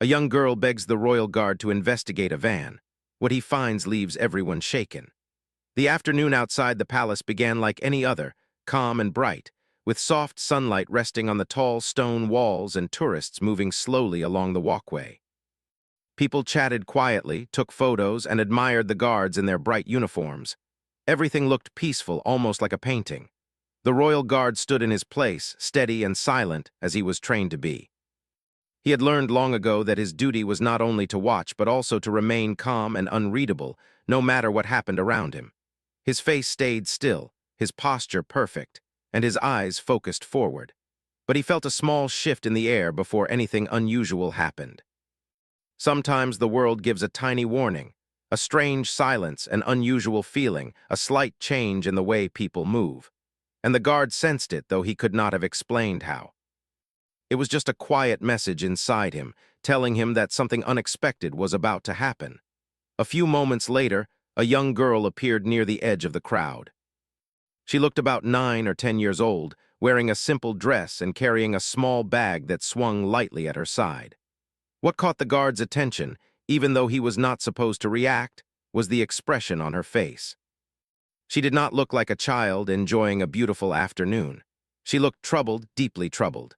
A young girl begs the royal guard to investigate a van. What he finds leaves everyone shaken. The afternoon outside the palace began like any other, calm and bright, with soft sunlight resting on the tall stone walls and tourists moving slowly along the walkway. People chatted quietly, took photos, and admired the guards in their bright uniforms. Everything looked peaceful, almost like a painting. The royal guard stood in his place, steady and silent, as he was trained to be. He had learned long ago that his duty was not only to watch but also to remain calm and unreadable, no matter what happened around him. His face stayed still, his posture perfect, and his eyes focused forward. But he felt a small shift in the air before anything unusual happened. Sometimes the world gives a tiny warning, a strange silence, an unusual feeling, a slight change in the way people move. And the guard sensed it, though he could not have explained how. It was just a quiet message inside him, telling him that something unexpected was about to happen. A few moments later, a young girl appeared near the edge of the crowd. She looked about 9 or 10 years old, wearing a simple dress and carrying a small bag that swung lightly at her side. What caught the guard's attention, even though he was not supposed to react, was the expression on her face. She did not look like a child enjoying a beautiful afternoon. She looked troubled, deeply troubled.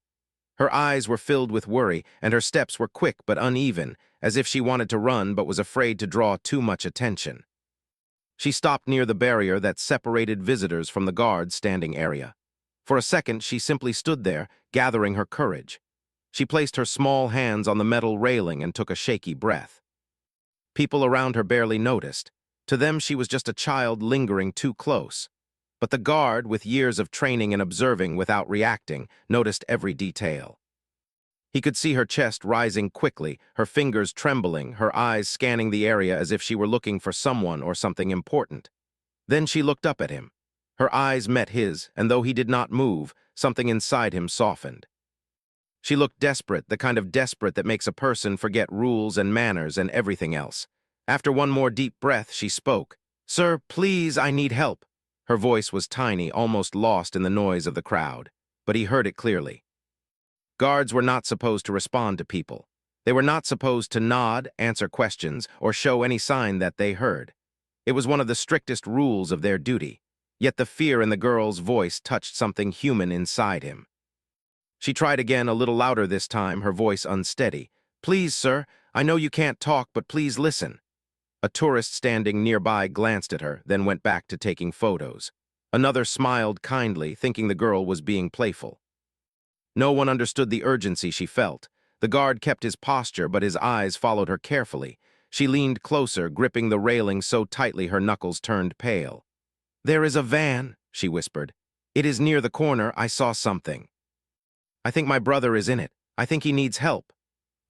Her eyes were filled with worry, and her steps were quick but uneven, as if she wanted to run but was afraid to draw too much attention. She stopped near the barrier that separated visitors from the guard's standing area. For a second, she simply stood there, gathering her courage. She placed her small hands on the metal railing and took a shaky breath. People around her barely noticed. To them, she was just a child lingering too close. But the guard, with years of training and observing without reacting, noticed every detail. He could see her chest rising quickly, her fingers trembling, her eyes scanning the area as if she were looking for someone or something important. Then she looked up at him. Her eyes met his, and though he did not move, something inside him softened. She looked desperate, the kind of desperate that makes a person forget rules and manners and everything else. After one more deep breath, she spoke. "Sir, please, I need help." Her voice was tiny, almost lost in the noise of the crowd, but he heard it clearly. Guards were not supposed to respond to people. They were not supposed to nod, answer questions, or show any sign that they heard. It was one of the strictest rules of their duty. Yet the fear in the girl's voice touched something human inside him. She tried again, a little louder this time, her voice unsteady. "Please, sir, I know you can't talk, but please listen." A tourist standing nearby glanced at her, then went back to taking photos. Another smiled kindly, thinking the girl was being playful. No one understood the urgency she felt. The guard kept his posture, but his eyes followed her carefully. She leaned closer, gripping the railing so tightly her knuckles turned pale. "There is a van," she whispered. "It is near the corner. I saw something. I think my brother is in it. I think he needs help."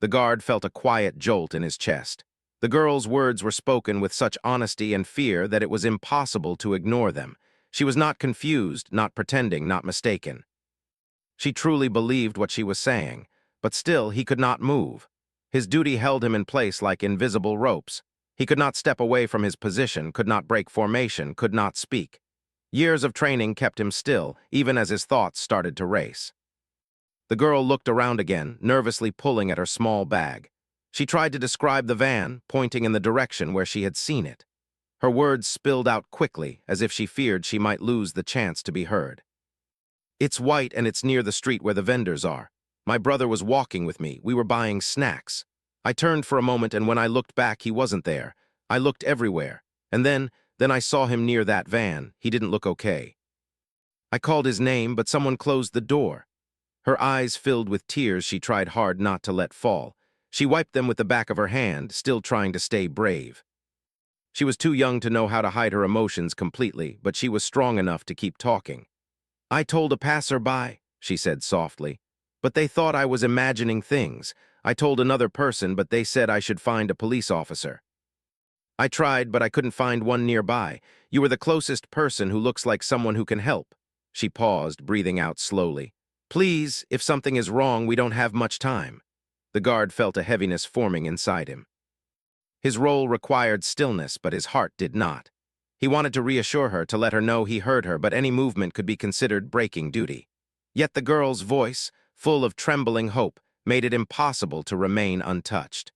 The guard felt a quiet jolt in his chest. The girl's words were spoken with such honesty and fear that it was impossible to ignore them. She was not confused, not pretending, not mistaken. She truly believed what she was saying, but still he could not move. His duty held him in place like invisible ropes. He could not step away from his position, could not break formation, could not speak. Years of training kept him still, even as his thoughts started to race. The girl looked around again, nervously pulling at her small bag. She tried to describe the van, pointing in the direction where she had seen it. Her words spilled out quickly, as if she feared she might lose the chance to be heard. "It's white and it's near the street where the vendors are. My brother was walking with me. We were buying snacks. I turned for a moment, and when I looked back, he wasn't there. I looked everywhere. And then I saw him near that van. He didn't look okay. I called his name, but someone closed the door." Her eyes filled with tears she tried hard not to let fall. She wiped them with the back of her hand, still trying to stay brave. She was too young to know how to hide her emotions completely, but she was strong enough to keep talking. "I told a passerby," she said softly, "but they thought I was imagining things. I told another person, but they said I should find a police officer. I tried, but I couldn't find one nearby. You were the closest person who looks like someone who can help." She paused, breathing out slowly. "Please, if something is wrong, we don't have much time." The guard felt a heaviness forming inside him. His role required stillness, but his heart did not. He wanted to reassure her, to let her know he heard her, but any movement could be considered breaking duty. Yet the girl's voice, full of trembling hope, made it impossible to remain untouched.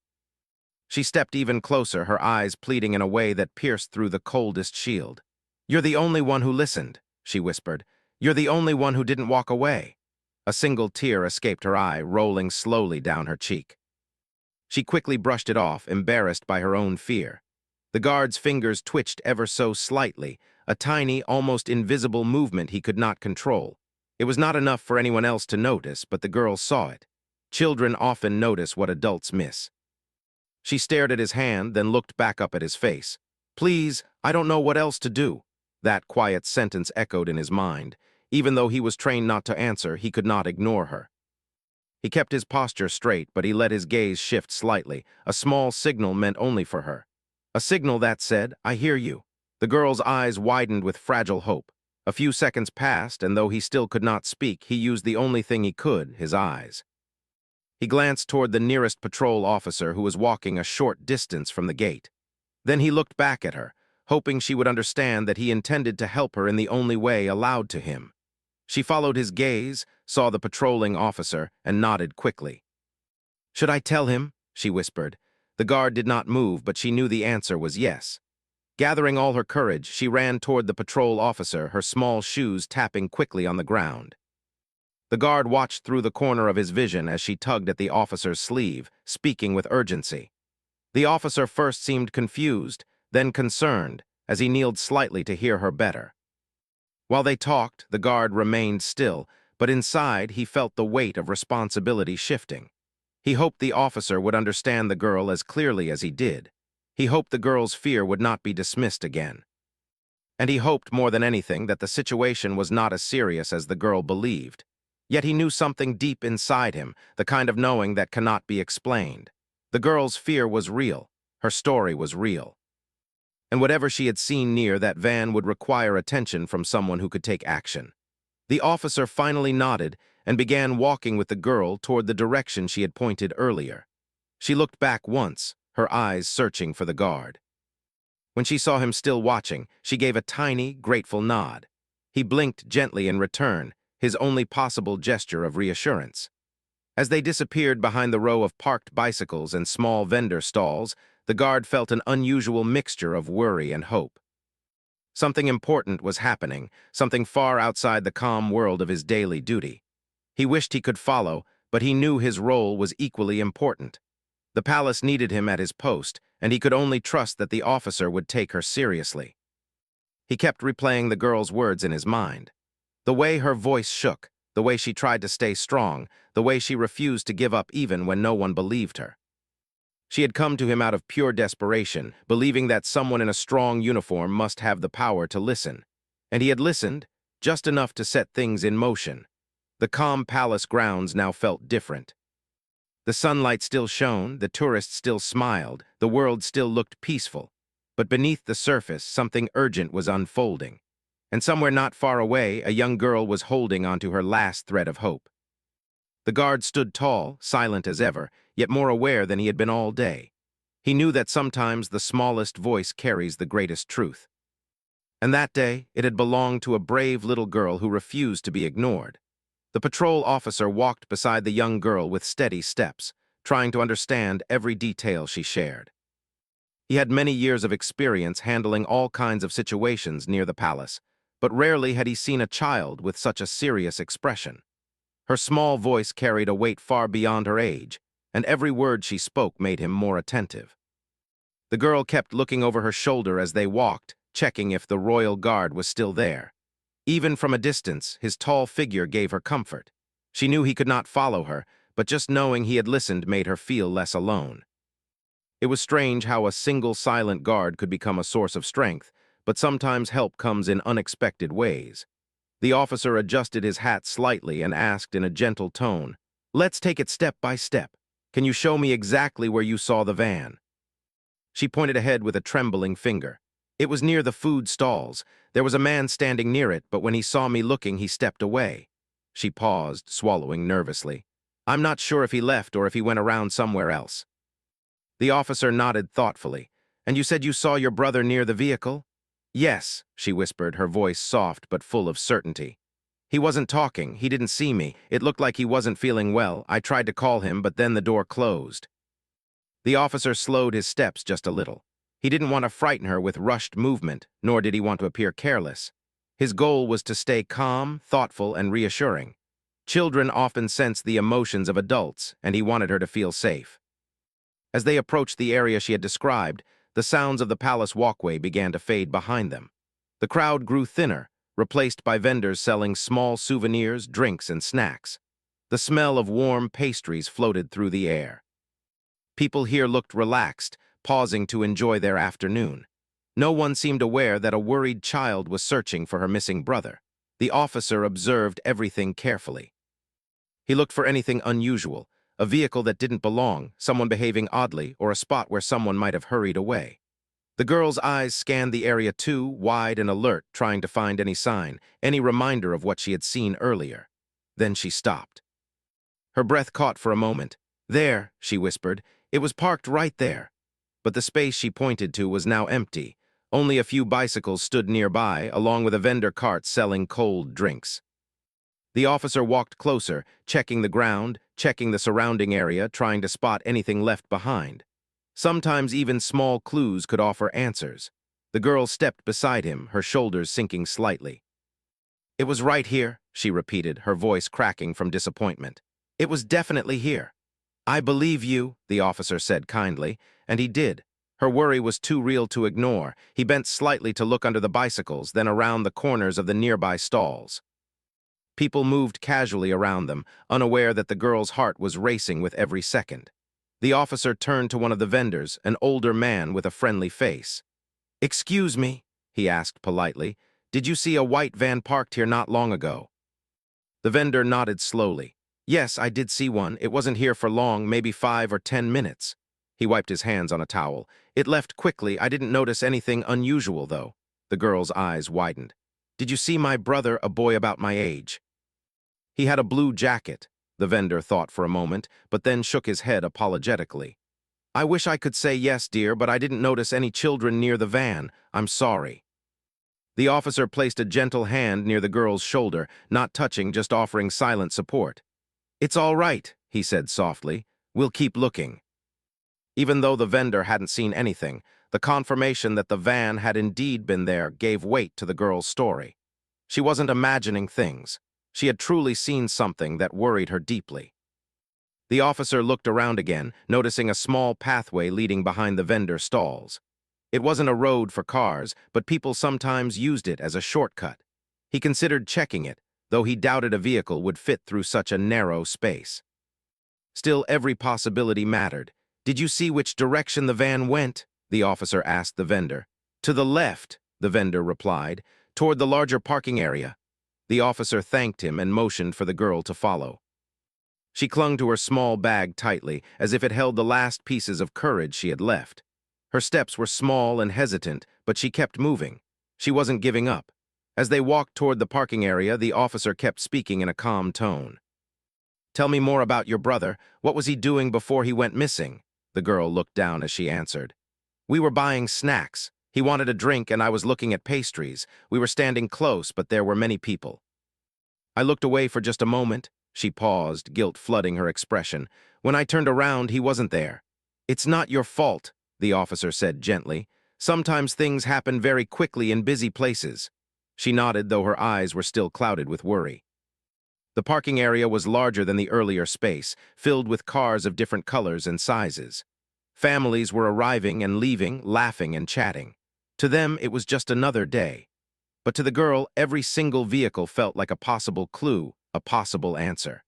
She stepped even closer, her eyes pleading in a way that pierced through the coldest shield. "You're the only one who listened," she whispered. "You're the only one who didn't walk away." A single tear escaped her eye, rolling slowly down her cheek. She quickly brushed it off, embarrassed by her own fear. The guard's fingers twitched ever so slightly, a tiny, almost invisible movement he could not control. It was not enough for anyone else to notice, but the girl saw it. Children often notice what adults miss. She stared at his hand, then looked back up at his face. "Please, I don't know what else to do." That quiet sentence echoed in his mind. Even though he was trained not to answer, he could not ignore her. He kept his posture straight, but he let his gaze shift slightly, a small signal meant only for her. A signal that said, "I hear you." The girl's eyes widened with fragile hope. A few seconds passed, and though he still could not speak, he used the only thing he could, his eyes. He glanced toward the nearest patrol officer who was walking a short distance from the gate. Then he looked back at her, hoping she would understand that he intended to help her in the only way allowed to him. She followed his gaze, saw the patrolling officer, and nodded quickly. "Should I tell him?" she whispered. The guard did not move, but she knew the answer was yes. Gathering all her courage, she ran toward the patrol officer, her small shoes tapping quickly on the ground. The guard watched through the corner of his vision as she tugged at the officer's sleeve, speaking with urgency. The officer first seemed confused, then concerned, as he kneeled slightly to hear her better. While they talked, the guard remained still, but inside he felt the weight of responsibility shifting. He hoped the officer would understand the girl as clearly as he did. He hoped the girl's fear would not be dismissed again. And he hoped more than anything that the situation was not as serious as the girl believed. Yet he knew something deep inside him, the kind of knowing that cannot be explained. The girl's fear was real. Her story was real. And whatever she had seen near that van would require attention from someone who could take action. The officer finally nodded and began walking with the girl toward the direction she had pointed earlier. She looked back once, her eyes searching for the guard. When she saw him still watching, she gave a tiny, grateful nod. He blinked gently in return, his only possible gesture of reassurance. As they disappeared behind the row of parked bicycles and small vendor stalls, the guard felt an unusual mixture of worry and hope. Something important was happening, something far outside the calm world of his daily duty. He wished he could follow, but he knew his role was equally important. The palace needed him at his post, and he could only trust that the officer would take her seriously. He kept replaying the girl's words in his mind. The way her voice shook, the way she tried to stay strong, the way she refused to give up even when no one believed her. She had come to him out of pure desperation, believing that someone in a strong uniform must have the power to listen. And he had listened, just enough to set things in motion. The calm palace grounds now felt different. The sunlight still shone, the tourists still smiled, the world still looked peaceful. But beneath the surface, something urgent was unfolding. And somewhere not far away, a young girl was holding onto her last thread of hope. The guard stood tall, silent as ever, yet more aware than he had been all day. He knew that sometimes the smallest voice carries the greatest truth. And that day, it had belonged to a brave little girl who refused to be ignored. The patrol officer walked beside the young girl with steady steps, trying to understand every detail she shared. He had many years of experience handling all kinds of situations near the palace, but rarely had he seen a child with such a serious expression. Her small voice carried a weight far beyond her age, and every word she spoke made him more attentive. The girl kept looking over her shoulder as they walked, checking if the royal guard was still there. Even from a distance, his tall figure gave her comfort. She knew he could not follow her, but just knowing he had listened made her feel less alone. It was strange how a single silent guard could become a source of strength, but sometimes help comes in unexpected ways. The officer adjusted his hat slightly and asked in a gentle tone, "Let's take it step by step. Can you show me exactly where you saw the van?" She pointed ahead with a trembling finger. "It was near the food stalls. There was a man standing near it, but when he saw me looking, he stepped away." She paused, swallowing nervously. "I'm not sure if he left or if he went around somewhere else." The officer nodded thoughtfully. "And you said you saw your brother near the vehicle?" "Yes," she whispered, her voice soft but full of certainty. He wasn't talking. He didn't see me. It looked like he wasn't feeling well. I tried to call him, but then the door closed. The officer slowed his steps just a little. He didn't want to frighten her with rushed movement, nor did he want to appear careless. His goal was to stay calm, thoughtful, and reassuring. Children often sense the emotions of adults, and he wanted her to feel safe. As they approached the area she had described, the sounds of the palace walkway began to fade behind them. The crowd grew thinner, replaced by vendors selling small souvenirs, drinks, and snacks. The smell of warm pastries floated through the air. People here looked relaxed, pausing to enjoy their afternoon. No one seemed aware that a worried child was searching for her missing brother. The officer observed everything carefully. He looked for anything unusual, a vehicle that didn't belong, someone behaving oddly, or a spot where someone might have hurried away. The girl's eyes scanned the area too, wide and alert, trying to find any sign, any reminder of what she had seen earlier. Then she stopped. Her breath caught for a moment. "There," she whispered. "It was parked right there." But the space she pointed to was now empty. Only a few bicycles stood nearby, along with a vendor cart selling cold drinks. The officer walked closer, checking the ground, checking the surrounding area, trying to spot anything left behind. Sometimes even small clues could offer answers. The girl stepped beside him, her shoulders sinking slightly. "It was right here," she repeated, her voice cracking from disappointment. "It was definitely here." "I believe you," the officer said kindly, and he did. Her worry was too real to ignore. He bent slightly to look under the bicycles, then around the corners of the nearby stalls. People moved casually around them, unaware that the girl's heart was racing with every second. The officer turned to one of the vendors, an older man with a friendly face. "Excuse me," he asked politely, "did you see a white van parked here not long ago?" The vendor nodded slowly. "Yes, I did see one. It wasn't here for long, maybe 5 or 10 minutes. He wiped his hands on a towel. "It left quickly. I didn't notice anything unusual, though." The girl's eyes widened. "Did you see my brother, a boy about my age?" "He had a blue jacket." The vendor thought for a moment, but then shook his head apologetically. "I wish I could say yes, dear, but I didn't notice any children near the van. I'm sorry." The officer placed a gentle hand near the girl's shoulder, not touching, just offering silent support. "It's all right," he said softly. "We'll keep looking." Even though the vendor hadn't seen anything, the confirmation that the van had indeed been there gave weight to the girl's story. She wasn't imagining things. She had truly seen something that worried her deeply. The officer looked around again, noticing a small pathway leading behind the vendor stalls. It wasn't a road for cars, but people sometimes used it as a shortcut. He considered checking it, though he doubted a vehicle would fit through such a narrow space. Still, every possibility mattered. "Did you see which direction the van went?" the officer asked the vendor. "To the left," the vendor replied, "toward the larger parking area." The officer thanked him and motioned for the girl to follow. She clung to her small bag tightly, as if it held the last pieces of courage she had left. Her steps were small and hesitant, but she kept moving. She wasn't giving up. As they walked toward the parking area, the officer kept speaking in a calm tone. "Tell me more about your brother. What was he doing before he went missing?" The girl looked down as she answered. "We were buying snacks. He wanted a drink and I was looking at pastries. We were standing close, but there were many people. I looked away for just a moment." She paused, guilt flooding her expression. "When I turned around, he wasn't there." "It's not your fault," the officer said gently. "Sometimes things happen very quickly in busy places." She nodded, though her eyes were still clouded with worry. The parking area was larger than the earlier space, filled with cars of different colors and sizes. Families were arriving and leaving, laughing and chatting. To them, it was just another day. But to the girl, every single vehicle felt like a possible clue, a possible answer.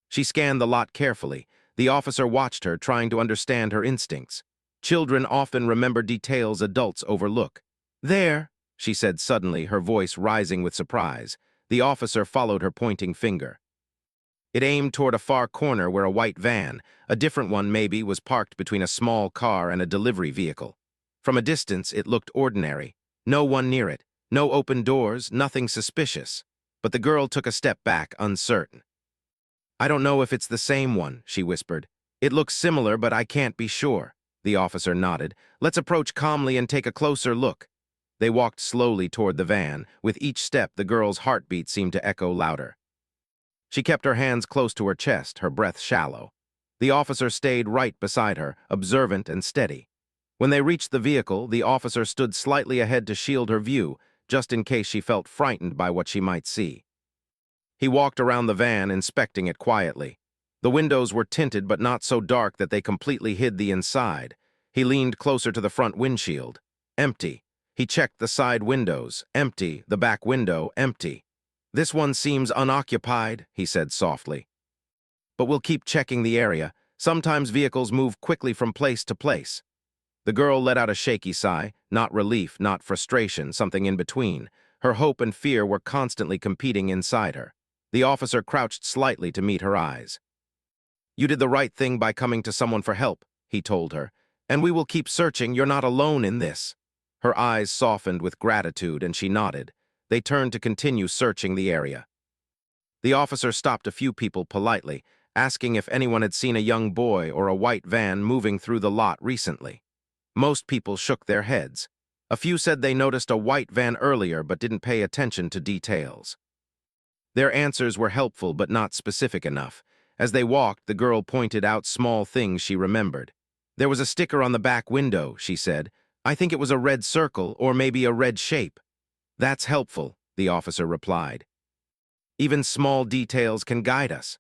She scanned the lot carefully. The officer watched her, trying to understand her instincts. Children often remember details adults overlook. "There," she said suddenly, her voice rising with surprise. The officer followed her pointing finger. It aimed toward a far corner where a white van, a different one maybe, was parked between a small car and a delivery vehicle. From a distance, it looked ordinary. No one near it, no open doors, nothing suspicious. But the girl took a step back, uncertain. "I don't know if it's the same one," she whispered. "It looks similar, but I can't be sure." The officer nodded. "Let's approach calmly and take a closer look." They walked slowly toward the van. With each step, the girl's heartbeat seemed to echo louder. She kept her hands close to her chest, her breath shallow. The officer stayed right beside her, observant and steady. When they reached the vehicle, the officer stood slightly ahead to shield her view, just in case she felt frightened by what she might see. He walked around the van, inspecting it quietly. The windows were tinted but not so dark that they completely hid the inside. He leaned closer to the front windshield. Empty. He checked the side windows. Empty. The back window. Empty. "This one seems unoccupied," he said softly. "But we'll keep checking the area. Sometimes vehicles move quickly from place to place." The girl let out a shaky sigh, not relief, not frustration, something in between. Her hope and fear were constantly competing inside her. The officer crouched slightly to meet her eyes. "You did the right thing by coming to someone for help," he told her. "And we will keep searching. You're not alone in this." Her eyes softened with gratitude, and she nodded. They turned to continue searching the area. The officer stopped a few people politely, asking if anyone had seen a young boy or a white van moving through the lot recently. Most people shook their heads. A few said they noticed a white van earlier but didn't pay attention to details. Their answers were helpful but not specific enough. As they walked, the girl pointed out small things she remembered. "There was a sticker on the back window," she said. "I think it was a red circle or maybe a red shape." "That's helpful," the officer replied. "Even small details can guide us."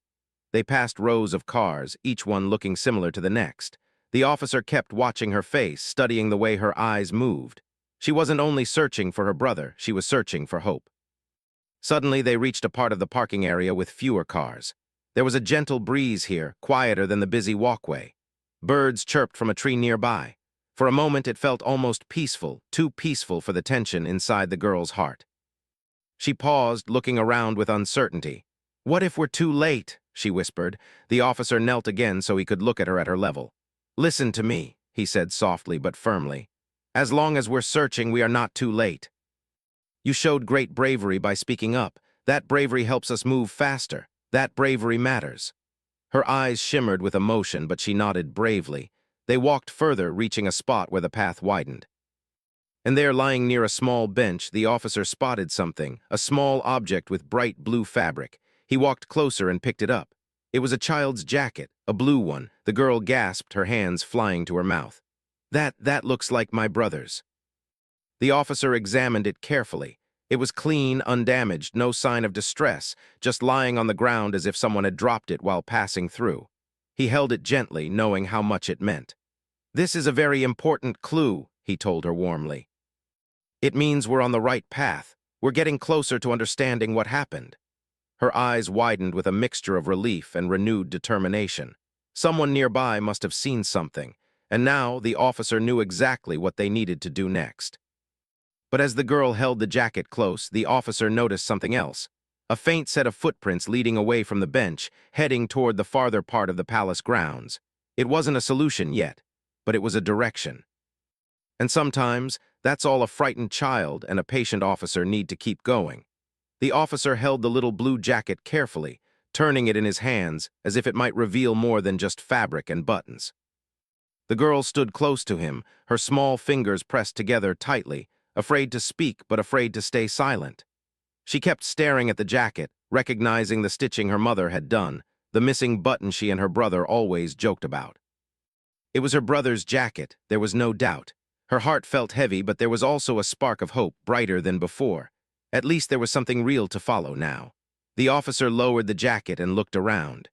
They passed rows of cars, each one looking similar to the next. The officer kept watching her face, studying the way her eyes moved. She wasn't only searching for her brother, she was searching for hope. Suddenly, they reached a part of the parking area with fewer cars. There was a gentle breeze here, quieter than the busy walkway. Birds chirped from a tree nearby. For a moment, it felt almost peaceful, too peaceful for the tension inside the girl's heart. She paused, looking around with uncertainty. "What if we're too late?" she whispered. The officer knelt again so he could look at her level. "Listen to me," he said softly but firmly. "As long as we're searching, we are not too late. You showed great bravery by speaking up. That bravery helps us move faster. That bravery matters." Her eyes shimmered with emotion, but she nodded bravely. They walked further, reaching a spot where the path widened. And there, lying near a small bench, the officer spotted something, a small object with bright blue fabric. He walked closer and picked it up. It was a child's jacket, a blue one. The girl gasped, her hands flying to her mouth. That looks like my brother's." The officer examined it carefully. It was clean, undamaged, no sign of distress, just lying on the ground as if someone had dropped it while passing through. He held it gently, knowing how much it meant. "This is a very important clue," he told her warmly. "It means we're on the right path. We're getting closer to understanding what happened." Her eyes widened with a mixture of relief and renewed determination. Someone nearby must have seen something, and now the officer knew exactly what they needed to do next. But as the girl held the jacket close, the officer noticed something else. A faint set of footprints leading away from the bench, heading toward the farther part of the palace grounds. It wasn't a solution yet, but it was a direction. And sometimes, that's all a frightened child and a patient officer need to keep going. The officer held the little blue jacket carefully, turning it in his hands as if it might reveal more than just fabric and buttons. The girl stood close to him, her small fingers pressed together tightly, afraid to speak but afraid to stay silent. She kept staring at the jacket, recognizing the stitching her mother had done, the missing button she and her brother always joked about. It was her brother's jacket, there was no doubt. Her heart felt heavy, but there was also a spark of hope, brighter than before. At least there was something real to follow now. The officer lowered the jacket and looked around.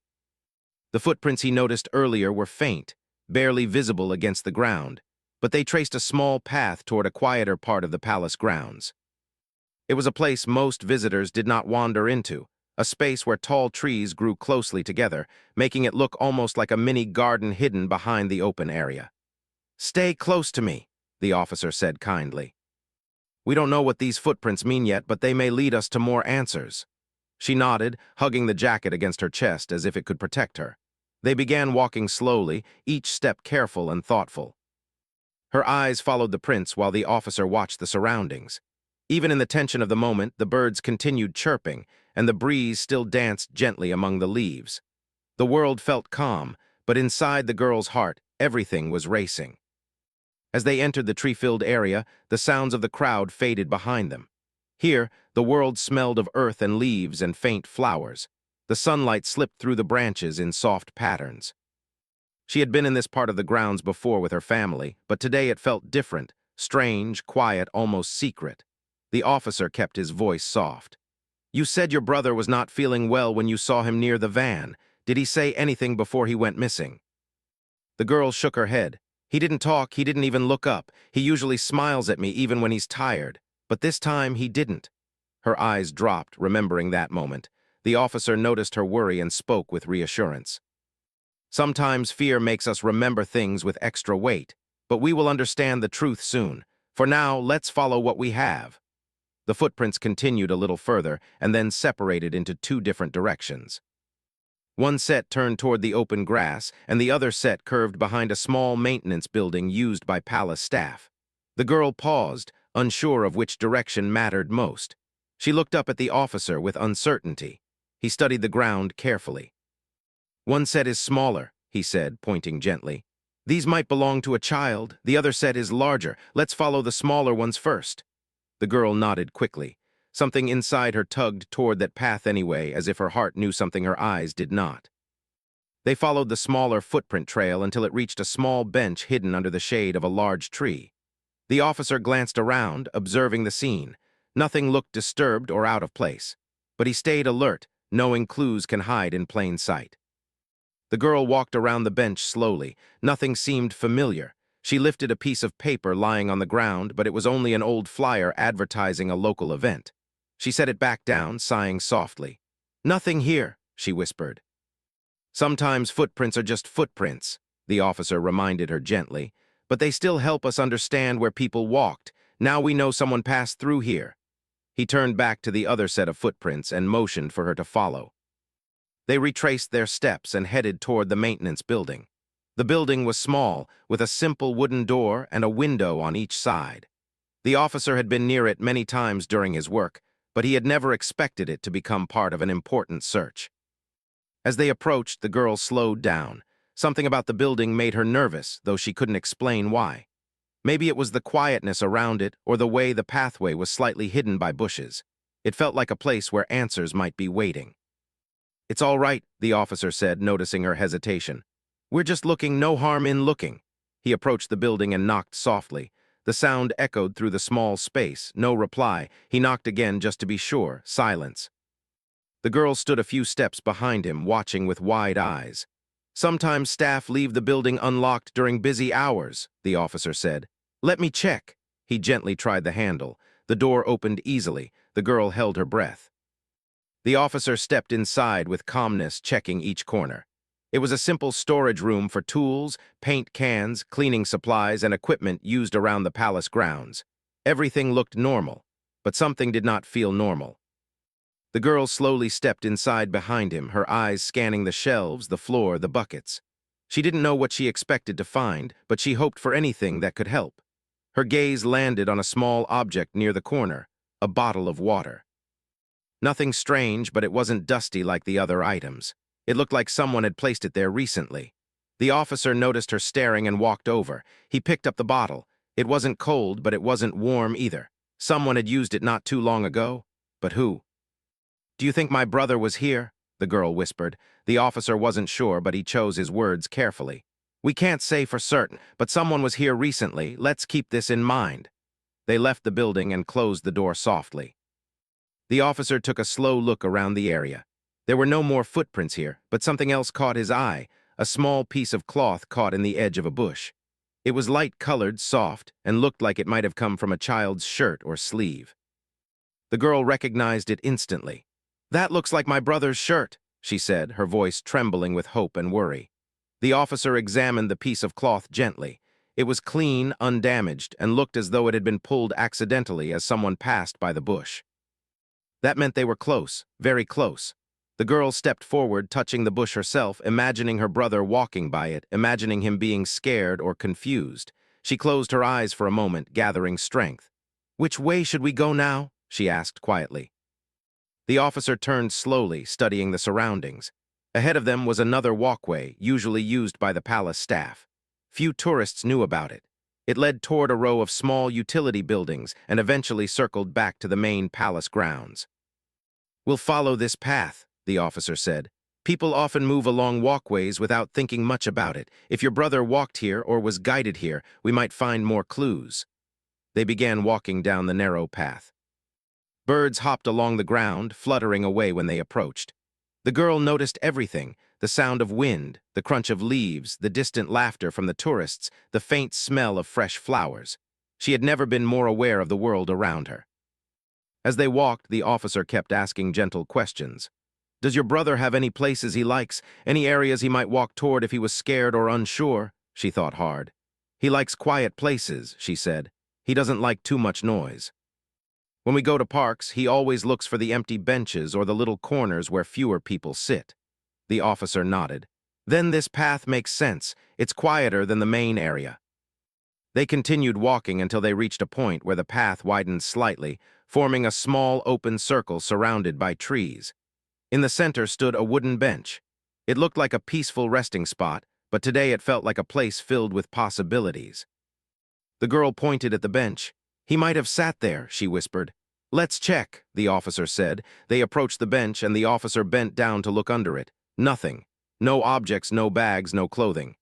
The footprints he noticed earlier were faint, barely visible against the ground, but they traced a small path toward a quieter part of the palace grounds. It was a place most visitors did not wander into, a space where tall trees grew closely together, making it look almost like a mini garden hidden behind the open area. "Stay close to me," the officer said kindly. "We don't know what these footprints mean yet, but they may lead us to more answers." She nodded, hugging the jacket against her chest as if it could protect her. They began walking slowly, each step careful and thoughtful. Her eyes followed the prints while the officer watched the surroundings. Even in the tension of the moment, the birds continued chirping, and the breeze still danced gently among the leaves. The world felt calm, but inside the girl's heart, everything was racing. As they entered the tree-filled area, the sounds of the crowd faded behind them. Here, the world smelled of earth and leaves and faint flowers. The sunlight slipped through the branches in soft patterns. She had been in this part of the grounds before with her family, but today it felt different, strange, quiet, almost secret. The officer kept his voice soft. "You said your brother was not feeling well when you saw him near the van. Did he say anything before he went missing?" The girl shook her head. "He didn't talk, he didn't even look up. He usually smiles at me even when he's tired. But this time he didn't." Her eyes dropped, remembering that moment. The officer noticed her worry and spoke with reassurance. "Sometimes fear makes us remember things with extra weight, but we will understand the truth soon. For now, let's follow what we have." The footprints continued a little further and then separated into two different directions. One set turned toward the open grass, and the other set curved behind a small maintenance building used by palace staff. The girl paused, unsure of which direction mattered most. She looked up at the officer with uncertainty. He studied the ground carefully. "One set is smaller," he said, pointing gently. "These might belong to a child. The other set is larger. Let's follow the smaller ones first." The girl nodded quickly. Something inside her tugged toward that path anyway, as if her heart knew something her eyes did not. They followed the smaller footprint trail until it reached a small bench hidden under the shade of a large tree. The officer glanced around, observing the scene. Nothing looked disturbed or out of place. But he stayed alert, knowing clues can hide in plain sight. The girl walked around the bench slowly. Nothing seemed familiar. She lifted a piece of paper lying on the ground, but it was only an old flyer advertising a local event. She set it back down, sighing softly. "Nothing here," she whispered. "Sometimes footprints are just footprints," the officer reminded her gently, "but they still help us understand where people walked. Now we know someone passed through here." He turned back to the other set of footprints and motioned for her to follow. They retraced their steps and headed toward the maintenance building. The building was small, with a simple wooden door and a window on each side. The officer had been near it many times during his work, but he had never expected it to become part of an important search. As they approached, the girl slowed down. Something about the building made her nervous, though she couldn't explain why. Maybe it was the quietness around it or the way the pathway was slightly hidden by bushes. It felt like a place where answers might be waiting. "It's all right," the officer said, noticing her hesitation. "We're just looking, no harm in looking." He approached the building and knocked softly. The sound echoed through the small space. No reply. He knocked again just to be sure. Silence. The girl stood a few steps behind him, watching with wide eyes. "Sometimes staff leave the building unlocked during busy hours," the officer said. "Let me check." He gently tried the handle. The door opened easily. The girl held her breath. The officer stepped inside with calmness, checking each corner. It was a simple storage room for tools, paint cans, cleaning supplies, and equipment used around the palace grounds. Everything looked normal, but something did not feel normal. The girl slowly stepped inside behind him, her eyes scanning the shelves, the floor, the buckets. She didn't know what she expected to find, but she hoped for anything that could help. Her gaze landed on a small object near the corner, a bottle of water. Nothing strange, but it wasn't dusty like the other items. It looked like someone had placed it there recently. The officer noticed her staring and walked over. He picked up the bottle. It wasn't cold, but it wasn't warm either. Someone had used it not too long ago. But who? "Do you think my brother was here?" the girl whispered. The officer wasn't sure, but he chose his words carefully. "We can't say for certain, but someone was here recently. Let's keep this in mind." They left the building and closed the door softly. The officer took a slow look around the area. There were no more footprints here, but something else caught his eye, a small piece of cloth caught in the edge of a bush. It was light-colored, soft, and looked like it might have come from a child's shirt or sleeve. The girl recognized it instantly. "That looks like my brother's shirt," she said, her voice trembling with hope and worry. The officer examined the piece of cloth gently. It was clean, undamaged, and looked as though it had been pulled accidentally as someone passed by the bush. That meant they were close, very close. The girl stepped forward, touching the bush herself, imagining her brother walking by it, imagining him being scared or confused. She closed her eyes for a moment, gathering strength. "Which way should we go now?" she asked quietly. The officer turned slowly, studying the surroundings. Ahead of them was another walkway, usually used by the palace staff. Few tourists knew about it. It led toward a row of small utility buildings and eventually circled back to the main palace grounds. "We'll follow this path," the officer said. "People often move along walkways without thinking much about it. If your brother walked here or was guided here, we might find more clues." They began walking down the narrow path. Birds hopped along the ground, fluttering away when they approached. The girl noticed everything: the sound of wind, the crunch of leaves, the distant laughter from the tourists, the faint smell of fresh flowers. She had never been more aware of the world around her. As they walked, the officer kept asking gentle questions. "Does your brother have any places he likes, any areas he might walk toward if he was scared or unsure?" She thought hard. "He likes quiet places," she said. "He doesn't like too much noise. When we go to parks, he always looks for the empty benches or the little corners where fewer people sit." The officer nodded. "Then this path makes sense. It's quieter than the main area." They continued walking until they reached a point where the path widened slightly, forming a small open circle surrounded by trees. In the center stood a wooden bench. It looked like a peaceful resting spot, but today it felt like a place filled with possibilities. The girl pointed at the bench. "He might have sat there," she whispered. "Let's check," the officer said. They approached the bench, and the officer bent down to look under it. Nothing. No objects, no bags, no clothing.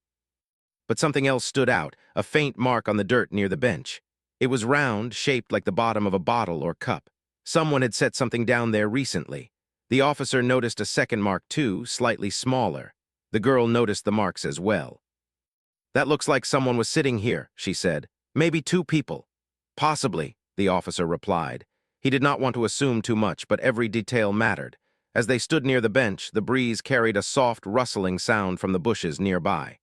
But something else stood out, a faint mark on the dirt near the bench. It was round, shaped like the bottom of a bottle or cup. Someone had set something down there recently. The officer noticed a second mark too, slightly smaller. The girl noticed the marks as well. "That looks like someone was sitting here," she said. "Maybe two people." "Possibly," the officer replied. He did not want to assume too much, but every detail mattered. As they stood near the bench, the breeze carried a soft, rustling sound from the bushes nearby.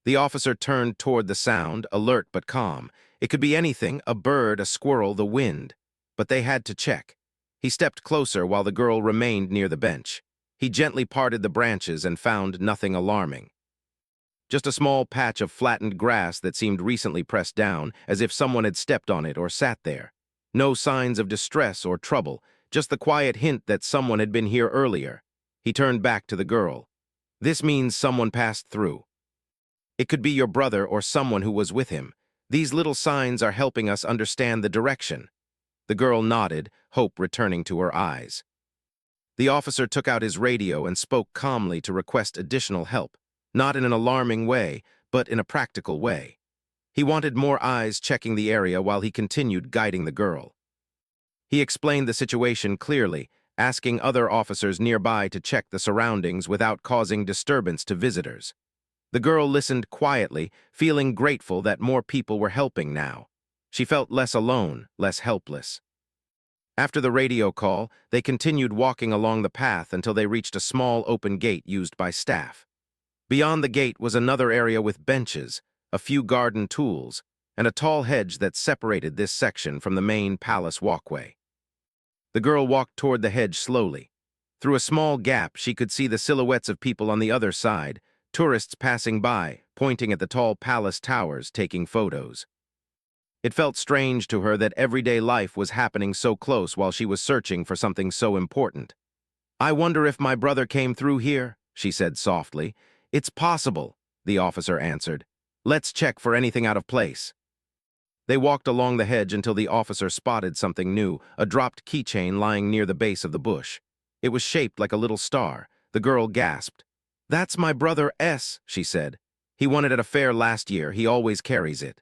The officer turned toward the sound, alert but calm. It could be anything: a bird, a squirrel, the wind. But they had to check. He stepped closer while the girl remained near the bench. He gently parted the branches and found nothing alarming. Just a small patch of flattened grass that seemed recently pressed down, as if someone had stepped on it or sat there. No signs of distress or trouble, just the quiet hint that someone had been here earlier. He turned back to the girl. "This means someone passed through. It could be your brother or someone who was with him. These little signs are helping us understand the direction." The girl nodded, hope returning to her eyes. The officer took out his radio and spoke calmly to request additional help, not in an alarming way, but in a practical way. He wanted more eyes checking the area while he continued guiding the girl. He explained the situation clearly, asking other officers nearby to check the surroundings without causing disturbance to visitors. The girl listened quietly, feeling grateful that more people were helping now. She felt less alone, less helpless. After the radio call, they continued walking along the path until they reached a small open gate used by staff. Beyond the gate was another area with benches, a few garden tools, and a tall hedge that separated this section from the main palace walkway. The girl walked toward the hedge slowly. Through a small gap, she could see the silhouettes of people on the other side, tourists passing by, pointing at the tall palace towers, taking photos. It felt strange to her that everyday life was happening so close while she was searching for something so important. "I wonder if my brother came through here," she said softly. "It's possible," the officer answered. "Let's check for anything out of place." They walked along the hedge until the officer spotted something new, a dropped keychain lying near the base of the bush. It was shaped like a little star. The girl gasped. "That's my brother S," she said. "He won it at a fair last year. He always carries it."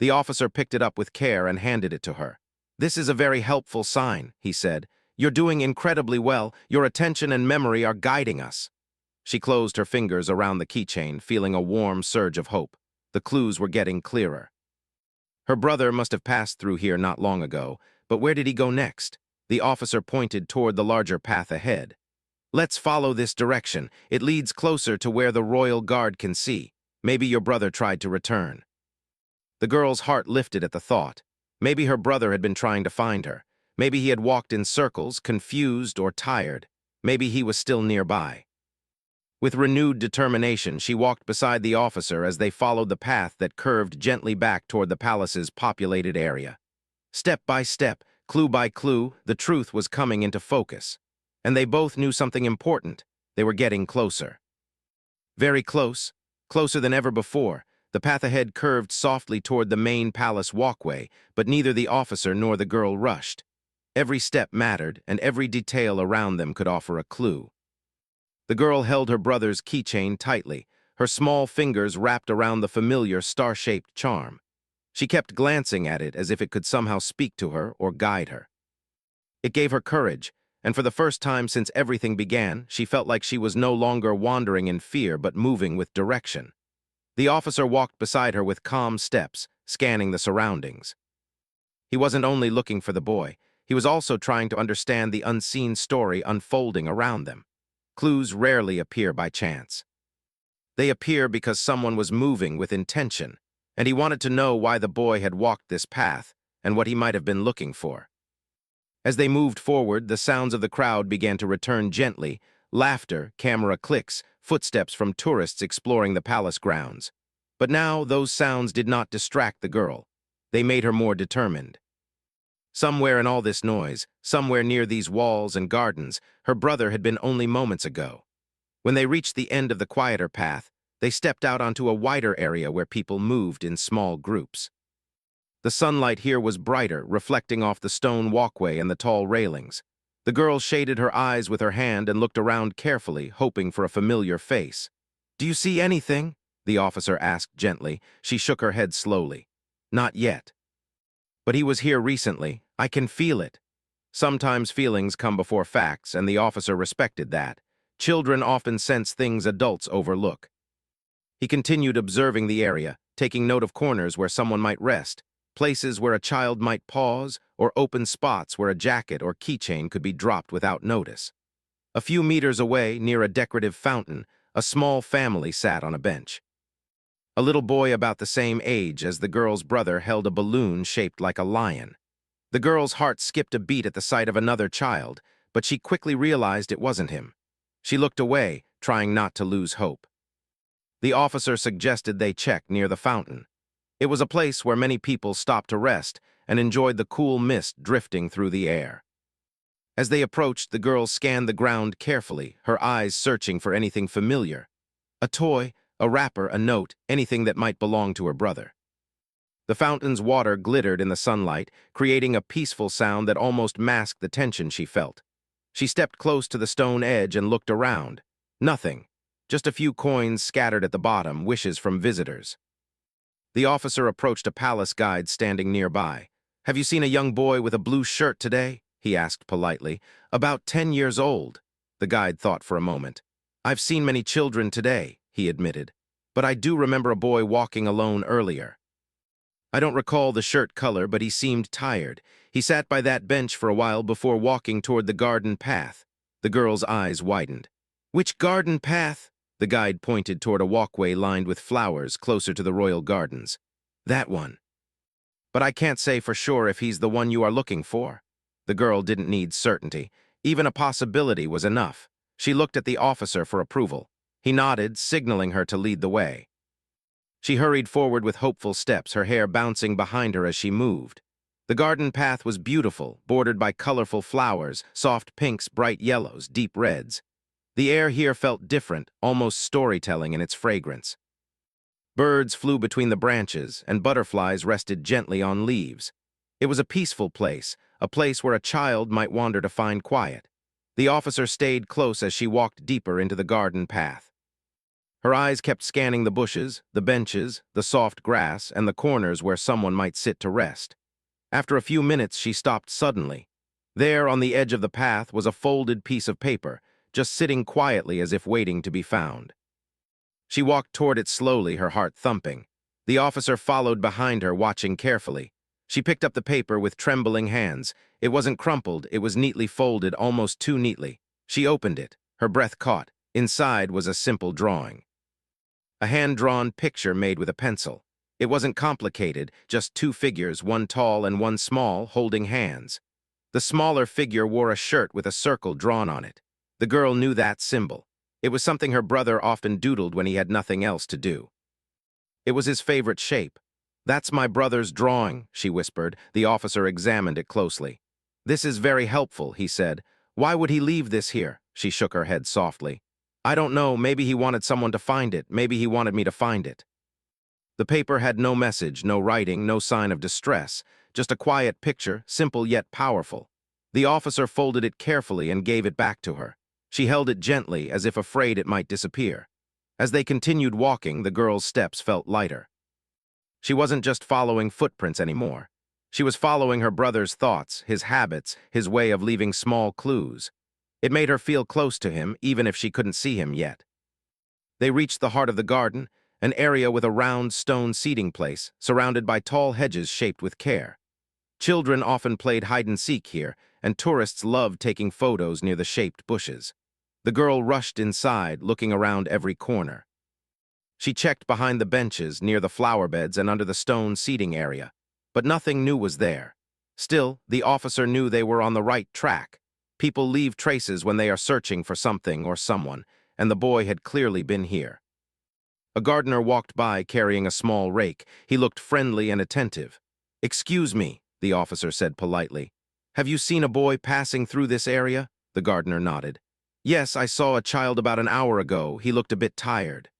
The officer picked it up with care and handed it to her. "This is a very helpful sign," he said. "You're doing incredibly well. Your attention and memory are guiding us." She closed her fingers around the keychain, feeling a warm surge of hope. The clues were getting clearer. Her brother must have passed through here not long ago, but where did he go next? The officer pointed toward the larger path ahead. "Let's follow this direction. It leads closer to where the royal guard can see. Maybe your brother tried to return." The girl's heart lifted at the thought. Maybe her brother had been trying to find her. Maybe he had walked in circles, confused or tired. Maybe he was still nearby. With renewed determination, she walked beside the officer as they followed the path that curved gently back toward the palace's populated area. Step by step, clue by clue, the truth was coming into focus. And they both knew something important. They were getting closer. Very close, closer than ever before. The path ahead curved softly toward the main palace walkway, but neither the officer nor the girl rushed. Every step mattered, and every detail around them could offer a clue. The girl held her brother's keychain tightly, her small fingers wrapped around the familiar star-shaped charm. She kept glancing at it as if it could somehow speak to her or guide her. It gave her courage, and for the first time since everything began, she felt like she was no longer wandering in fear but moving with direction. The officer walked beside her with calm steps, scanning the surroundings. He wasn't only looking for the boy, he was also trying to understand the unseen story unfolding around them. Clues rarely appear by chance. They appear because someone was moving with intention, and he wanted to know why the boy had walked this path and what he might have been looking for. As they moved forward, the sounds of the crowd began to return gently: laughter, camera clicks, footsteps from tourists exploring the palace grounds. But now those sounds did not distract the girl. They made her more determined. Somewhere in all this noise, somewhere near these walls and gardens, her brother had been only moments ago. When they reached the end of the quieter path, they stepped out onto a wider area where people moved in small groups. The sunlight here was brighter, reflecting off the stone walkway and the tall railings. The girl shaded her eyes with her hand and looked around carefully, hoping for a familiar face. "Do you see anything?" the officer asked gently. She shook her head slowly. "Not yet. But he was here recently. I can feel it." Sometimes feelings come before facts, and the officer respected that. Children often sense things adults overlook. He continued observing the area, taking note of corners where someone might rest, places where a child might pause, or open spots where a jacket or keychain could be dropped without notice. A few meters away, near a decorative fountain, a small family sat on a bench. A little boy about the same age as the girl's brother held a balloon shaped like a lion. The girl's heart skipped a beat at the sight of another child, but she quickly realized it wasn't him. She looked away, trying not to lose hope. The officer suggested they check near the fountain. It was a place where many people stopped to rest and enjoyed the cool mist drifting through the air. As they approached, the girl scanned the ground carefully, her eyes searching for anything familiar. A toy, a wrapper, a note, anything that might belong to her brother. The fountain's water glittered in the sunlight, creating a peaceful sound that almost masked the tension she felt. She stepped close to the stone edge and looked around. Nothing. Just a few coins scattered at the bottom, wishes from visitors. The officer approached a palace guide standing nearby. "Have you seen a young boy with a blue shirt today?" he asked politely. "About 10 years old." The guide thought for a moment. "I've seen many children today," he admitted. "But I do remember a boy walking alone earlier. I don't recall the shirt color, but he seemed tired. He sat by that bench for a while before walking toward the garden path." The girl's eyes widened. "Which garden path?" The guide pointed toward a walkway lined with flowers closer to the royal gardens. "That one. But I can't say for sure if he's the one you are looking for." The girl didn't need certainty. Even a possibility was enough. She looked at the officer for approval. He nodded, signaling her to lead the way. She hurried forward with hopeful steps, her hair bouncing behind her as she moved. The garden path was beautiful, bordered by colorful flowers, soft pinks, bright yellows, deep reds. The air here felt different, almost storytelling in its fragrance. Birds flew between the branches, and butterflies rested gently on leaves. It was a peaceful place, a place where a child might wander to find quiet. The officer stayed close as she walked deeper into the garden path. Her eyes kept scanning the bushes, the benches, the soft grass, and the corners where someone might sit to rest. After a few minutes, she stopped suddenly. There, on the edge of the path, was a folded piece of paper, just sitting quietly as if waiting to be found. She walked toward it slowly, her heart thumping. The officer followed behind her, watching carefully. She picked up the paper with trembling hands. It wasn't crumpled, it was neatly folded, almost too neatly. She opened it, her breath caught. Inside was a simple drawing. A hand-drawn picture made with a pencil. It wasn't complicated, just two figures, one tall and one small, holding hands. The smaller figure wore a shirt with a circle drawn on it. The girl knew that symbol. It was something her brother often doodled when he had nothing else to do. It was his favorite shape. "That's my brother's drawing," she whispered. The officer examined it closely. "This is very helpful," he said. "Why would he leave this here?" She shook her head softly. "I don't know, maybe he wanted someone to find it, maybe he wanted me to find it." The paper had no message, no writing, no sign of distress, just a quiet picture, simple yet powerful. The officer folded it carefully and gave it back to her. She held it gently, as if afraid it might disappear. As they continued walking, the girl's steps felt lighter. She wasn't just following footprints anymore. She was following her brother's thoughts, his habits, his way of leaving small clues. It made her feel close to him, even if she couldn't see him yet. They reached the heart of the garden, an area with a round stone seating place, surrounded by tall hedges shaped with care. Children often played hide-and-seek here, and tourists loved taking photos near the shaped bushes. The girl rushed inside, looking around every corner. She checked behind the benches, near the flower beds, and under the stone seating area. But nothing new was there. Still, the officer knew they were on the right track. People leave traces when they are searching for something or someone, and the boy had clearly been here. A gardener walked by carrying a small rake. He looked friendly and attentive. "Excuse me," the officer said politely. "Have you seen a boy passing through this area?" The gardener nodded. "Yes, I saw a child about an hour ago. He looked a bit tired."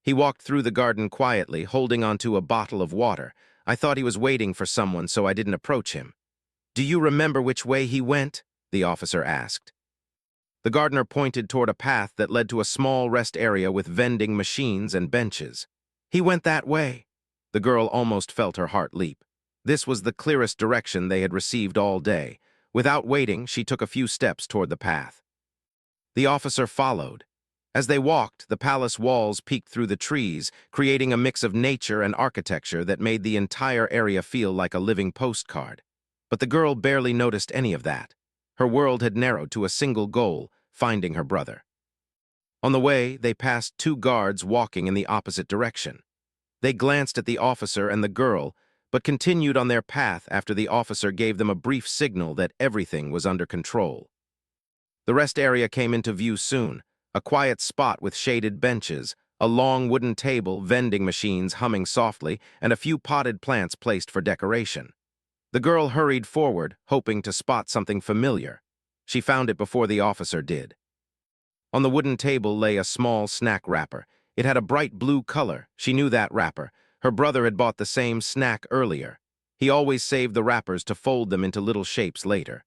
He walked through the garden quietly, holding onto a bottle of water. "I thought he was waiting for someone, so I didn't approach him." "Do you remember which way he went?" the officer asked. The gardener pointed toward a path that led to a small rest area with vending machines and benches. "He went that way." The girl almost felt her heart leap. This was the clearest direction they had received all day. Without waiting, she took a few steps toward the path. The officer followed. As they walked, the palace walls peeked through the trees, creating a mix of nature and architecture that made the entire area feel like a living postcard. But the girl barely noticed any of that. Her world had narrowed to a single goal: finding her brother. On the way, they passed two guards walking in the opposite direction. They glanced at the officer and the girl, but continued on their path after the officer gave them a brief signal that everything was under control. The rest area came into view soon, a quiet spot with shaded benches, a long wooden table, vending machines humming softly, and a few potted plants placed for decoration. The girl hurried forward, hoping to spot something familiar. She found it before the officer did. On the wooden table lay a small snack wrapper. It had a bright blue color. She knew that wrapper. Her brother had bought the same snack earlier. He always saved the wrappers to fold them into little shapes later.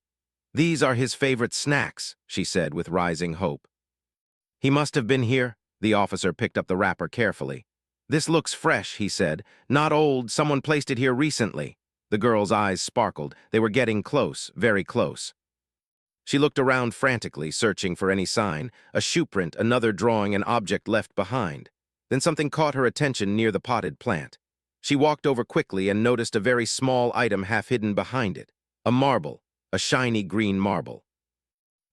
"These are his favorite snacks," she said with rising hope. "He must have been here." The officer picked up the wrapper carefully. "This looks fresh," he said. "Not old. Someone placed it here recently." The girl's eyes sparkled. They were getting close, very close. She looked around frantically, searching for any sign: a shoe print, another drawing, an object left behind. Then something caught her attention near the potted plant. She walked over quickly and noticed a very small item half hidden behind it: a marble, a shiny green marble.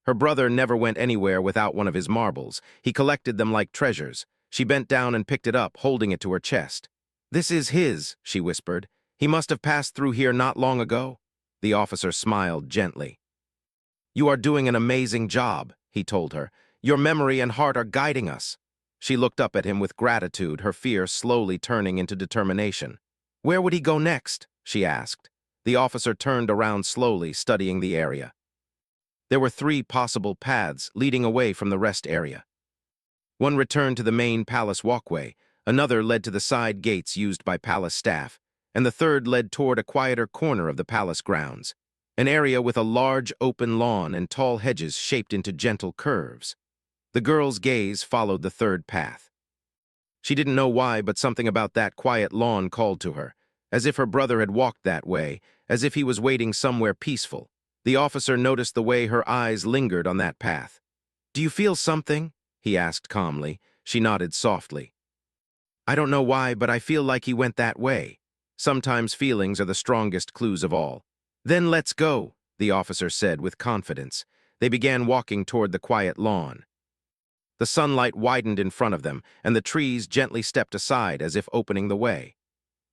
Her brother never went anywhere without one of his marbles. He collected them like treasures. She bent down and picked it up, holding it to her chest. "This is his," she whispered. "He must have passed through here not long ago." The officer smiled gently. "You are doing an amazing job," he told her. "Your memory and heart are guiding us." She looked up at him with gratitude, her fear slowly turning into determination. "Where would he go next?" she asked. The officer turned around slowly, studying the area. There were three possible paths leading away from the rest area. One returned to the main palace walkway, another led to the side gates used by palace staff, and the third led toward a quieter corner of the palace grounds, an area with a large open lawn and tall hedges shaped into gentle curves. The girl's gaze followed the third path. She didn't know why, but something about that quiet lawn called to her, as if her brother had walked that way, as if he was waiting somewhere peaceful. The officer noticed the way her eyes lingered on that path. "Do you feel something?" he asked calmly. She nodded softly. "I don't know why, but I feel like he went that way." Sometimes feelings are the strongest clues of all. "Then let's go," the officer said with confidence. They began walking toward the quiet lawn. The sunlight widened in front of them, and the trees gently stepped aside as if opening the way.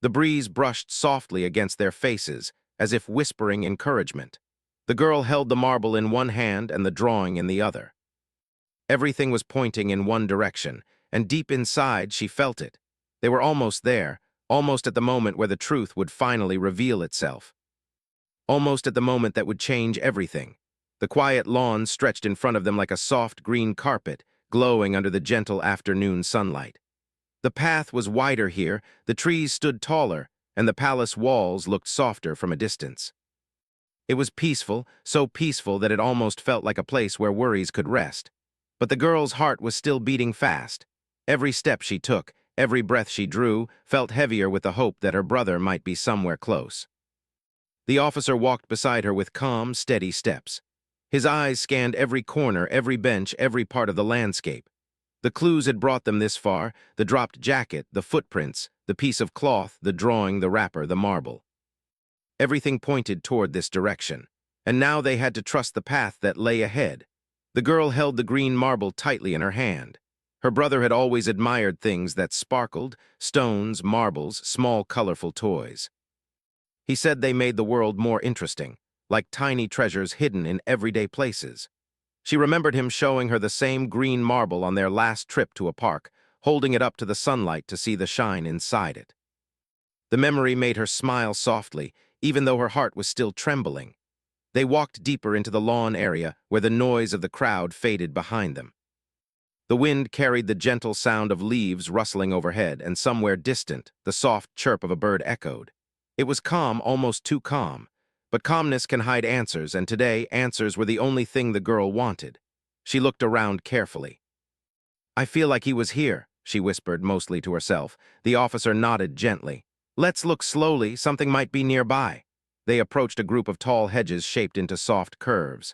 The breeze brushed softly against their faces, as if whispering encouragement. The girl held the marble in one hand and the drawing in the other. Everything was pointing in one direction, and deep inside she felt it. They were almost there, almost at the moment where the truth would finally reveal itself. Almost at the moment that would change everything. The quiet lawn stretched in front of them like a soft green carpet, glowing under the gentle afternoon sunlight. The path was wider here, the trees stood taller, and the palace walls looked softer from a distance. It was peaceful, so peaceful that it almost felt like a place where worries could rest. But the girl's heart was still beating fast. Every step she took, every breath she drew, felt heavier with the hope that her brother might be somewhere close. The officer walked beside her with calm, steady steps. His eyes scanned every corner, every bench, every part of the landscape. The clues had brought them this far: the dropped jacket, the footprints, the piece of cloth, the drawing, the wrapper, the marble. Everything pointed toward this direction, and now they had to trust the path that lay ahead. The girl held the green marble tightly in her hand. Her brother had always admired things that sparkled: stones, marbles, small colorful toys. He said they made the world more interesting, like tiny treasures hidden in everyday places. She remembered him showing her the same green marble on their last trip to a park, holding it up to the sunlight to see the shine inside it. The memory made her smile softly, even though her heart was still trembling. They walked deeper into the lawn area, where the noise of the crowd faded behind them. The wind carried the gentle sound of leaves rustling overhead, and somewhere distant, the soft chirp of a bird echoed. It was calm, almost too calm. But calmness can hide answers, and today answers were the only thing the girl wanted. She looked around carefully. "I feel like he was here," she whispered, mostly to herself. The officer nodded gently. "Let's look slowly, something might be nearby." They approached a group of tall hedges shaped into soft curves.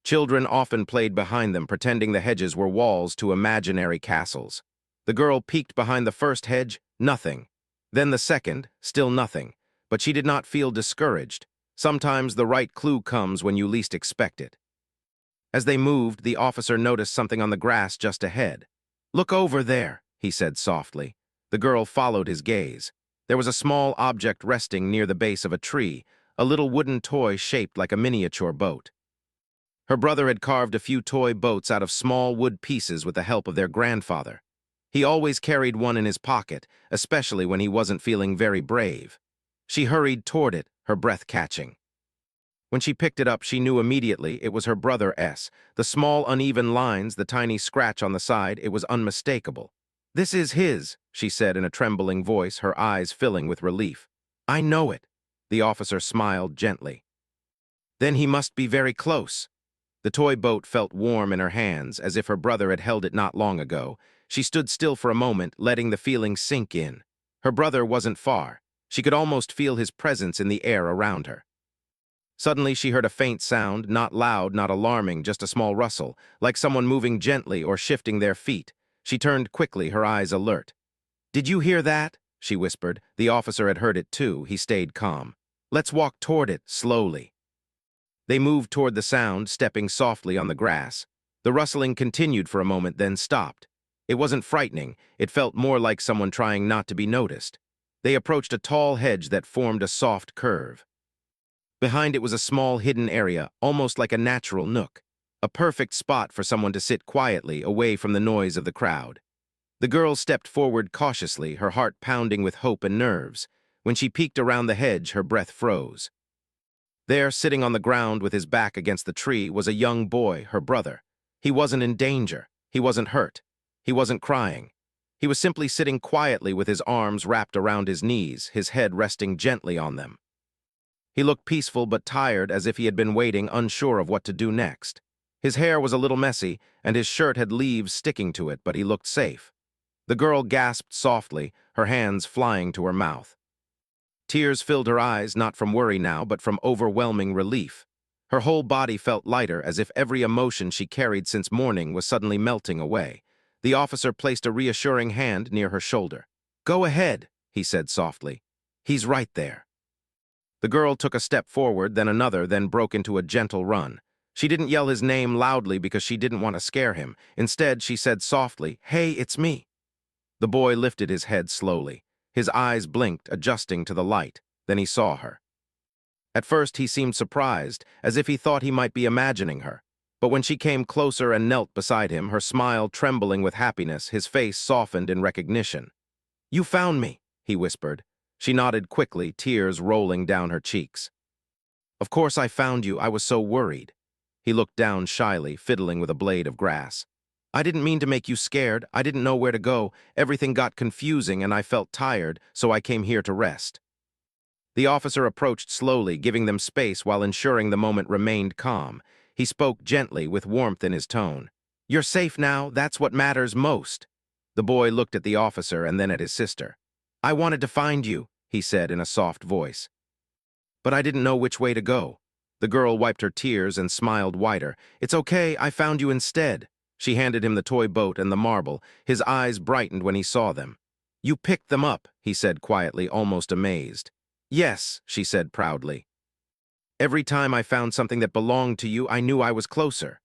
Children often played behind them, pretending the hedges were walls to imaginary castles. The girl peeked behind the first hedge, nothing. Then the second, still nothing. But she did not feel discouraged. Sometimes the right clue comes when you least expect it. As they moved, the officer noticed something on the grass just ahead. "Look over there," he said softly. The girl followed his gaze. There was a small object resting near the base of a tree, a little wooden toy shaped like a miniature boat. Her brother had carved a few toy boats out of small wood pieces with the help of their grandfather. He always carried one in his pocket, especially when he wasn't feeling very brave. She hurried toward it, her breath catching. When she picked it up, she knew immediately it was her brother S. The small uneven lines, the tiny scratch on the side, it was unmistakable. "This is his," she said in a trembling voice, her eyes filling with relief. "I know it." The officer smiled gently. "Then he must be very close." The toy boat felt warm in her hands, as if her brother had held it not long ago. She stood still for a moment, letting the feeling sink in. Her brother wasn't far. She could almost feel his presence in the air around her. Suddenly she heard a faint sound, not loud, not alarming, just a small rustle, like someone moving gently or shifting their feet. She turned quickly, her eyes alert. "Did you hear that?" she whispered. The officer had heard it too. He stayed calm. "Let's walk toward it, slowly." They moved toward the sound, stepping softly on the grass. The rustling continued for a moment, then stopped. It wasn't frightening. It felt more like someone trying not to be noticed. They approached a tall hedge that formed a soft curve. Behind it was a small hidden area, almost like a natural nook. A perfect spot for someone to sit quietly, away from the noise of the crowd. The girl stepped forward cautiously, her heart pounding with hope and nerves. When she peeked around the hedge, her breath froze. There, sitting on the ground with his back against the tree, was a young boy, her brother. He wasn't in danger. He wasn't hurt. He wasn't crying. He was simply sitting quietly with his arms wrapped around his knees, his head resting gently on them. He looked peaceful but tired, as if he had been waiting, unsure of what to do next. His hair was a little messy, and his shirt had leaves sticking to it, but he looked safe. The girl gasped softly, her hands flying to her mouth. Tears filled her eyes, not from worry now, but from overwhelming relief. Her whole body felt lighter, as if every emotion she carried since morning was suddenly melting away. The officer placed a reassuring hand near her shoulder. "Go ahead," he said softly. "He's right there." The girl took a step forward, then another, then broke into a gentle run. She didn't yell his name loudly because she didn't want to scare him. Instead, she said softly, "Hey, it's me." The boy lifted his head slowly. His eyes blinked, adjusting to the light. Then he saw her. At first, he seemed surprised, as if he thought he might be imagining her. But when she came closer and knelt beside him, her smile trembling with happiness, his face softened in recognition. "You found me," he whispered. She nodded quickly, tears rolling down her cheeks. "Of course I found you. I was so worried." He looked down shyly, fiddling with a blade of grass. I didn't mean to make you scared. I didn't know where to go. Everything got confusing and I felt tired, so I came here to rest. The officer approached slowly, giving them space while ensuring the moment remained calm. He spoke gently, with warmth in his tone. You're safe now, that's what matters most. The boy looked at the officer and then at his sister. I wanted to find you, he said in a soft voice. But I didn't know which way to go. The girl wiped her tears and smiled wider. It's okay, I found you instead. She handed him the toy boat and the marble. His eyes brightened when he saw them. You picked them up, he said quietly, almost amazed. Yes, she said proudly. Every time I found something that belonged to you, I knew I was closer.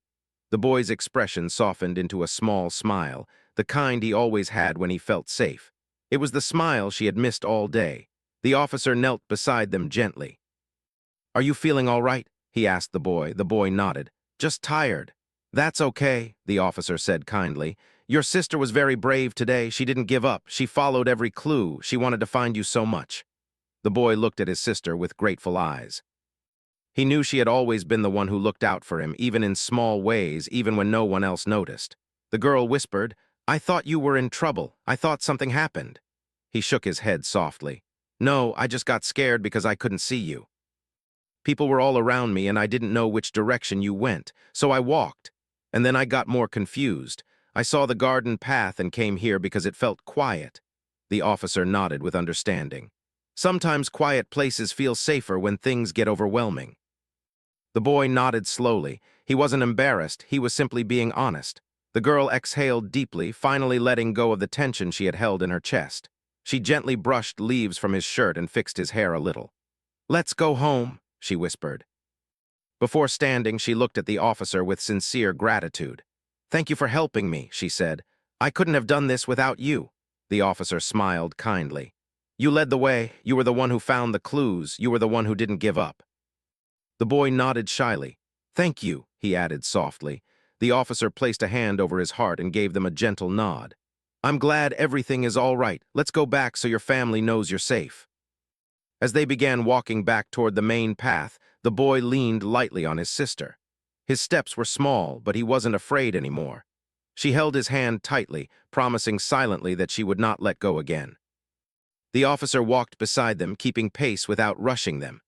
The boy's expression softened into a small smile, the kind he always had when he felt safe. It was the smile she had missed all day. The officer knelt beside them gently. Are you feeling all right? He asked the boy. The boy nodded. Just tired. That's okay, the officer said kindly. Your sister was very brave today. She didn't give up. She followed every clue. She wanted to find you so much. The boy looked at his sister with grateful eyes. He knew she had always been the one who looked out for him, even in small ways, even when no one else noticed. The girl whispered, I thought you were in trouble. I thought something happened. He shook his head softly. No, I just got scared because I couldn't see you. People were all around me and I didn't know which direction you went, so I walked. And then I got more confused. I saw the garden path and came here because it felt quiet. The officer nodded with understanding. Sometimes quiet places feel safer when things get overwhelming. The boy nodded slowly. He wasn't embarrassed, he was simply being honest. The girl exhaled deeply, finally letting go of the tension she had held in her chest. She gently brushed leaves from his shirt and fixed his hair a little. Let's go home, she whispered. Before standing, she looked at the officer with sincere gratitude. Thank you for helping me, she said. I couldn't have done this without you. The officer smiled kindly. You led the way. You were the one who found the clues. You were the one who didn't give up. The boy nodded shyly. Thank you, he added softly. The officer placed a hand over his heart and gave them a gentle nod. I'm glad everything is all right. Let's go back so your family knows you're safe. As they began walking back toward the main path, the boy leaned lightly on his sister. His steps were small, but he wasn't afraid anymore. She held his hand tightly, promising silently that she would not let go again. The officer walked beside them, keeping pace without rushing them.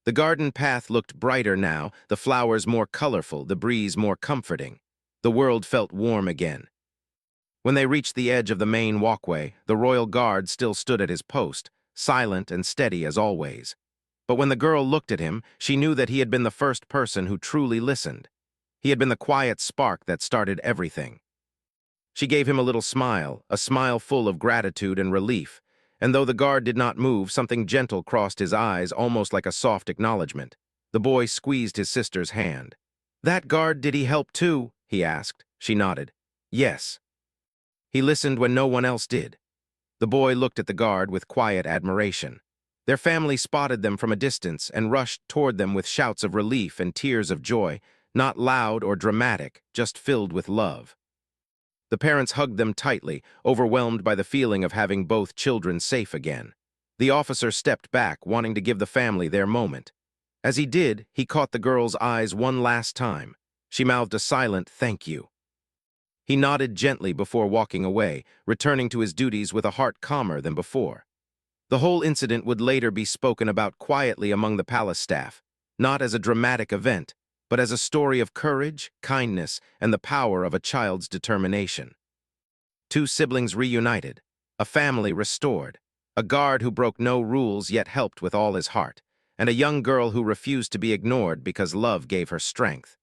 The garden path looked brighter now, the flowers more colorful, the breeze more comforting. The world felt warm again. When they reached the edge of the main walkway, the royal guard still stood at his post, silent and steady as always. But when the girl looked at him, she knew that he had been the first person who truly listened. He had been the quiet spark that started everything. She gave him a little smile, a smile full of gratitude and relief, and though the guard did not move, something gentle crossed his eyes, almost like a soft acknowledgement. The boy squeezed his sister's hand. That guard, did he help too? He asked. She nodded. Yes. He listened when no one else did. The boy looked at the guard with quiet admiration. Their family spotted them from a distance and rushed toward them with shouts of relief and tears of joy, not loud or dramatic, just filled with love. The parents hugged them tightly, overwhelmed by the feeling of having both children safe again. The officer stepped back, wanting to give the family their moment. As he did, he caught the girl's eyes one last time. She mouthed a silent thank you. He nodded gently before walking away, returning to his duties with a heart calmer than before. The whole incident would later be spoken about quietly among the palace staff, not as a dramatic event, but as a story of courage, kindness, and the power of a child's determination. Two siblings reunited, a family restored, a guard who broke no rules yet helped with all his heart, and a young girl who refused to be ignored because love gave her strength.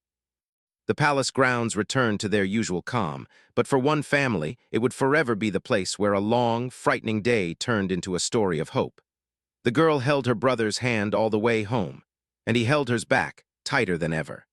The palace grounds returned to their usual calm, but for one family, it would forever be the place where a long, frightening day turned into a story of hope. The girl held her brother's hand all the way home, and he held hers back, tighter than ever.